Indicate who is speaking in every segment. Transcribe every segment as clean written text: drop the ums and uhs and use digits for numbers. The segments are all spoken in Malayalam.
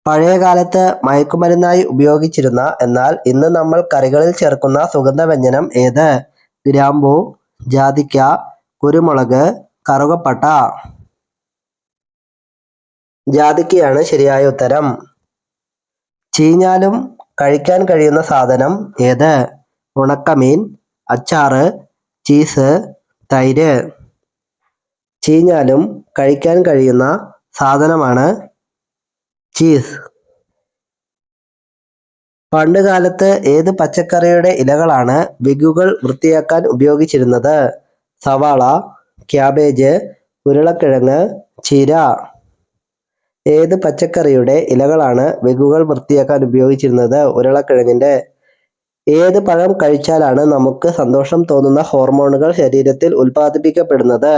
Speaker 1: പഴയ കാലത്ത് മയക്കുമരുന്നായി ഉപയോഗിച്ചിരുന്ന എന്നാൽ ഇന്ന് നമ്മൾ കറികളിൽ ചേർക്കുന്ന സുഗന്ധവ്യഞ്ജനം ഏത്? ഗ്രാമ്പൂ, ജാതിക്ക, കുരുമുളക്, കറുകപ്പട്ട. ജാതിക്കയാണ് ശരിയായ ഉത്തരം. ചീഞ്ഞാലും കഴിക്കാൻ കഴിയുന്ന സാധനം ഏത്? ഉണക്കമീൻ, അച്ചാറ്, ചീസ്, തൈര്. ചീഞ്ഞാലും കഴിക്കാൻ കഴിയുന്ന സാധനമാണ് ചീസ്. പണ്ട് കാലത്ത് ഏത് പച്ചക്കറിയുടെ ഇലകളാണ് വിഗുകൾ വൃത്തിയാക്കാൻ ഉപയോഗിച്ചിരുന്നത്? സവാള, ക്യാബേജ്, ഉരുളക്കിഴങ്ങ്, ചീര. ഏത് പച്ചക്കറിയുടെ ഇലകളാണ് വിഗുകൾ വൃത്തിയാക്കാൻ ഉപയോഗിച്ചിരുന്നത്? ഉരുളക്കിഴങ്ങിന്റെ. ഏത് പഴം കഴിച്ചാലാണ് നമുക്ക് സന്തോഷം തോന്നുന്ന ഹോർമോണുകൾ ശരീരത്തിൽ ഉൽപ്പാദിപ്പിക്കപ്പെടുന്നത്?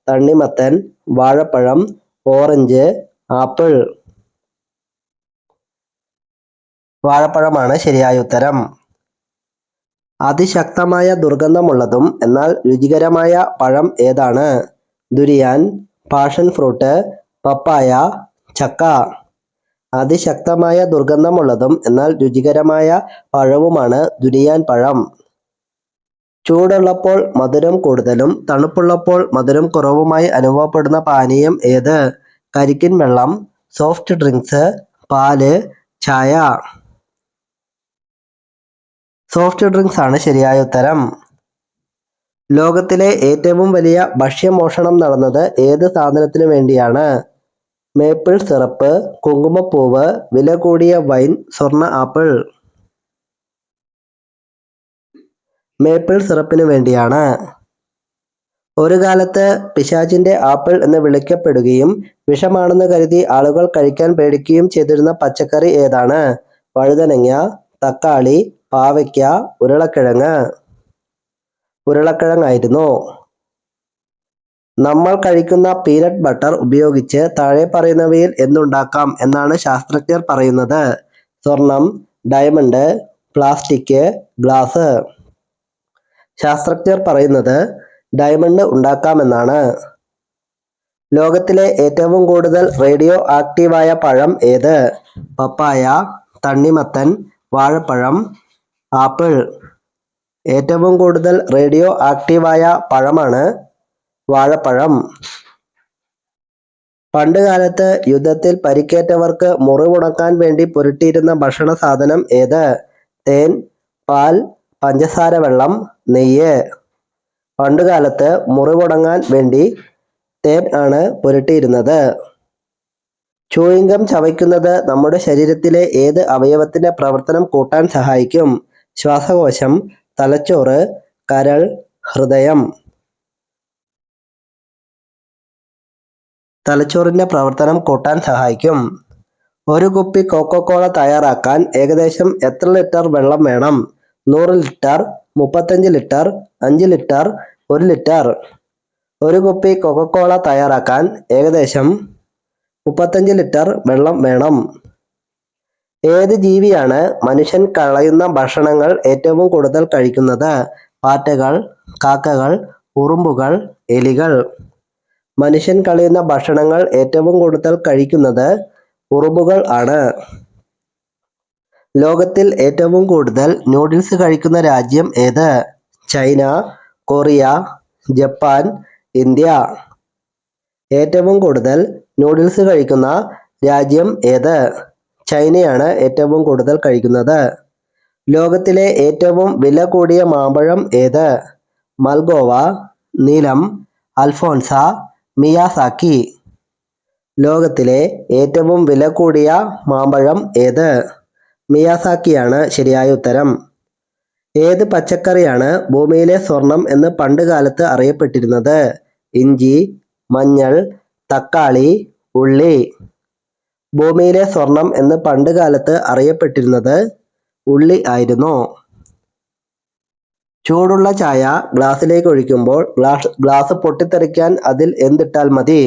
Speaker 1: തണ്ണിമത്തൻ, വാഴപ്പഴം, ഓറഞ്ച്, ആപ്പിൾ. വാഴപ്പഴമാണ് ശരിയായ ഉത്തരം. അതിശക്തമായ ദുർഗന്ധമുള്ളതും എന്നാൽ രുചികരമായ പഴം ഏതാണ്? ദുരിയാൻ, പാഷൻ ഫ്രൂട്ട്, പപ്പായ, ചക്ക. അതിശക്തമായ ദുർഗന്ധമുള്ളതും എന്നാൽ രുചികരമായ പഴവുമാണ് ദുരിയാൻ പഴം. ചൂടുള്ളപ്പോൾ മധുരം കൂടുതലും തണുപ്പുള്ളപ്പോൾ മധുരം കുറവുമായി അനുഭവപ്പെടുന്ന പാനീയം ഏത്? കരിക്കിൻ വെള്ളം, സോഫ്റ്റ് ഡ്രിങ്ക്സ്, പാല്, ചായ. സോഫ്റ്റ് ഡ്രിങ്ക്സ് ആണ് ശരിയായ ഉത്തരം. ലോകത്തിലെ ഏറ്റവും വലിയ ഭക്ഷ്യമോഷണം നടന്നത് ഏത് സാധനത്തിനു വേണ്ടിയാണ്? മേപ്പിൾ സിറപ്പ്, കുങ്കുമപ്പൂവ്, വില കൂടിയ വൈൻ, സ്വർണ്ണ ആപ്പിൾ. മേപ്പിൾ സിറപ്പിന് വേണ്ടിയാണ്. ഒരു കാലത്ത് പിശാചിന്റെ ആപ്പിൾ എന്ന് വിളിക്കപ്പെടുകയും വിഷമാണെന്ന് കരുതി ആളുകൾ കഴിക്കാൻ പേടിക്കുകയും ചെയ്തിരുന്ന പച്ചക്കറി ഏതാണ്? വഴുതനങ്ങ, തക്കാളി, പാവയ്ക്ക, ഉരുളക്കിഴങ്ങ്. ഉരുളക്കിഴങ്ങായിരുന്നു. നമ്മൾ കഴിക്കുന്ന പീനട്ട് ബട്ടർ ഉപയോഗിച്ച് താഴെ പറയുന്നവയിൽ എന്തുണ്ടാക്കാം എന്നാണ് ശാസ്ത്രജ്ഞർ പറയുന്നത്? സ്വർണം, ഡയമണ്ട്, പ്ലാസ്റ്റിക്, ഗ്ലാസ്. ശാസ്ത്രജ്ഞർ പറയുന്നത് ഡയമണ്ട് ഉണ്ടാക്കാമെന്നാണ്. ലോകത്തിലെ ഏറ്റവും കൂടുതൽ റേഡിയോ ആക്റ്റീവായ പഴം ഏത്? പപ്പായ, തണ്ണിമത്തൻ, വാഴപ്പഴം, ആപ്പിൾ. ഏറ്റവും കൂടുതൽ റേഡിയോ ആക്റ്റീവായ പഴമാണ് വാഴപ്പഴം. പണ്ട് കാലത്ത് യുദ്ധത്തിൽ പരിക്കേറ്റവർക്ക് മുറിവുണക്കാൻ വേണ്ടി പുരട്ടിയിരുന്ന ഭക്ഷണ സാധനം ഏത്? തേൻ, പാൽ, പഞ്ചസാര വെള്ളം, നെയ്യ്. പണ്ടുകാലത്ത് മുറിവുണങ്ങാൻ വേണ്ടി തേൻ ആണ് പുരട്ടിയിരുന്നത്. ചൂയിംഗം ചവയ്ക്കുന്നത് നമ്മുടെ ശരീരത്തിലെ ഏത് അവയവത്തിന്റെ പ്രവർത്തനം കൂട്ടാൻ സഹായിക്കും? ശ്വാസകോശം, തലച്ചോറ്, കരൾ, ഹൃദയം. തലച്ചോറിന്റെ പ്രവർത്തനം കൂട്ടാൻ സഹായിക്കും. ഒരു കുപ്പി കൊക്കോകോള തയ്യാറാക്കാൻ ഏകദേശം എത്ര ലിറ്റർ വെള്ളം വേണം? 100 ലിറ്റർ, 35 ലിറ്റർ, 5 ലിറ്റർ, 1 ലിറ്റർ. ഒരു കുപ്പി കൊക്കോകോള തയ്യാറാക്കാൻ ഏകദേശം 35 ലിറ്റർ വെള്ളം വേണം. ഏത് ജീവിയാണ് മനുഷ്യൻ കളയുന്ന ഭക്ഷണങ്ങൾ ഏറ്റവും കൂടുതൽ കഴിക്കുന്നത്? പാറ്റകൾ, കാക്കകൾ, ഉറുമ്പുകൾ, എലികൾ. മനുഷ്യൻ കളയുന്ന ഭക്ഷണങ്ങൾ ഏറ്റവും കൂടുതൽ കഴിക്കുന്നത് ഉറുമ്പുകൾ ആണ്. ലോകത്തിൽ ഏറ്റവും കൂടുതൽ നൂഡിൽസ് കഴിക്കുന്ന രാജ്യം ഏത്? China, Korea, Japan, India. ഏറ്റവും കൂടുതൽ നൂഡിൽസ് കഴിക്കുന്ന രാജ്യം ഏത്? ചൈനയാണ് ഏറ്റവും കൂടുതൽ കഴിക്കുന്നത്. ലോകത്തിലെ ഏറ്റവും വില കൂടിയ മാമ്പഴം ഏത്? മൽഗോവ, നീലം, അൽഫോൺസ, മിയാസാക്കി. ലോകത്തിലെ ഏറ്റവും വില കൂടിയ മാമ്പഴം ഏത്? മിയാസാക്കിയാണ് ശരിയായ ഉത്തരം. ഏത് പച്ചക്കറിയാണ് ഭൂമിയിലെ സ്വർണം എന്ന് പണ്ട് കാലത്ത് അറിയപ്പെട്ടിരുന്നത്? ഇഞ്ചി, മഞ്ഞൾ, തക്കാളി, ഉള്ളി. ഭൂമിയിലെ സ്വർണം എന്ന് പണ്ട് കാലത്ത് അറിയപ്പെട്ടിരുന്നത് ഉള്ളി ആയിരുന്നു. ചൂടുള്ള ചായ ഗ്ലാസ്സിലേക്ക് ഒഴിക്കുമ്പോൾ ഗ്ലാസ് പൊട്ടിത്തെറിക്കാൻ അതിൽ എന്തിട്ടാൽ മതി?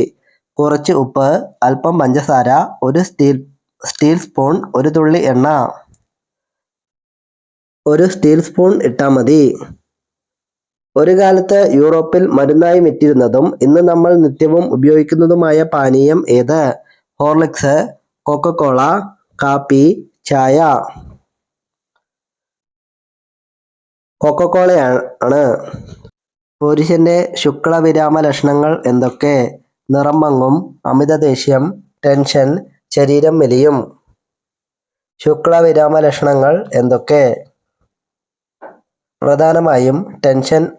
Speaker 1: കുറച്ച് ഉപ്പ്, അല്പം പഞ്ചസാര, ഒരു സ്റ്റീൽ സ്പൂൺ, ഒരു തുള്ളി എണ്ണ. ഒരു സ്റ്റീൽ സ്പൂൺ ഇട്ടാൽ മതി. ഒരു കാലത്ത് യൂറോപ്പിൽ മരുന്നായി വിറ്റിരുന്നതും ഇന്ന് നമ്മൾ നിത്യവും ഉപയോഗിക്കുന്നതുമായ പാനീയം ഏത്? ഹോർലിക്സ്, കൊക്കോകോള, കാപ്പി, ചായ. കൊക്കക്കോളയാണ്. പുരുഷന്റെ ശുക്ലവിരാമ ലക്ഷണങ്ങൾ എന്തൊക്കെ? നിറം മങ്ങും, അമിതദേഷ്യം, ടെൻഷൻ, ശരീരം മെലിയും. ശുക്ലവിരാമ ലക്ഷണങ്ങൾ എന്തൊക്കെ? പ്രധാനമായും ടെൻഷൻ